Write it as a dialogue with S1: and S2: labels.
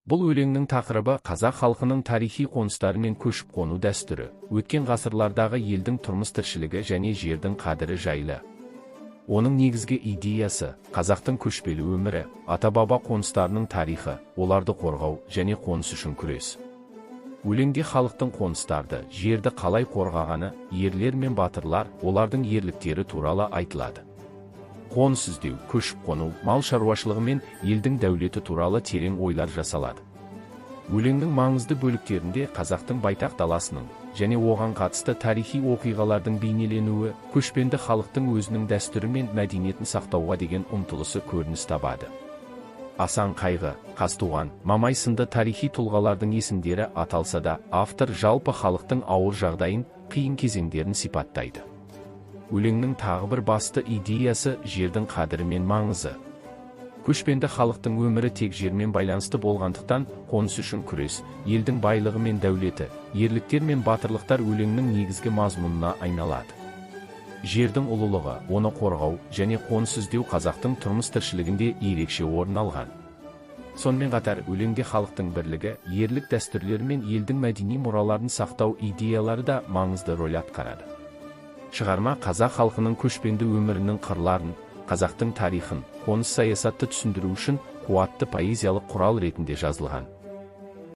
S1: Бұл өлеңнің тақырыбы қазақ халқының тарихи қоныстары мен көшіп қону дәстүрі, өткен ғасырлардағы елдің тұрмыс тіршілігі және жердің қадірі жайлы. Оның негізгі идеясы қазақтың көшпелі өмірі, ата-баба қоныстарының тарихы, оларды қорғау және қоныс үшін күрес. Өлеңде халықтың қоныстарды, жерді қалай қорғағаны, ерлер мен батырлар, олардың ерліктері туралы айтылады. Қоныс іздеу, көшіп қону, мал шаруашылығы мен елдің дәулеті туралы терең ойлар жасалады. Өлеңнің маңызды бөліктерінде қазақтың байтақ даласының және оған қатысты тарихи оқиғалардың бейнеленуі, көшпенді халықтың өзінің дәстүрі мен мәдениетін сақтауға деген ұмтылысы көрініс табады. Асан Қайғы, Қазтуған, Мамай сынды тарихи тұлғалардың есімдері аталса да, автор жалпы халықтың ауыр жағдайын, қиын кезеңдерін сипаттайды. Өлеңнің тағы бір басты идеясы жердің қадірі мен маңызы. Көшпенді халықтың өмірі тек жермен байланысты болғандықтан, қоныс үшін күрес, елдің байлығы мен дәулеті, ерліктер мен батырлықтар өлеңнің негізгі мазмұнына айналады. Жердің ұлылығы, оны қорғау және қоныс іздеу қазақтың тұрмыс тіршілігінде ерекше орын алған. Сонымен қатар өлеңде халықтың бірлігі, ерлік дәстүрлері мен елдің мәдени мұраларын сақтау идеялары да маңызды рөл атқарады. Шығарма қазақ халқының көшпенді өмірінің қырларын, қазақтың тарихын, қоныс саясатты түсіндіру үшін қуатты поэзиялық құрал ретінде жазылған.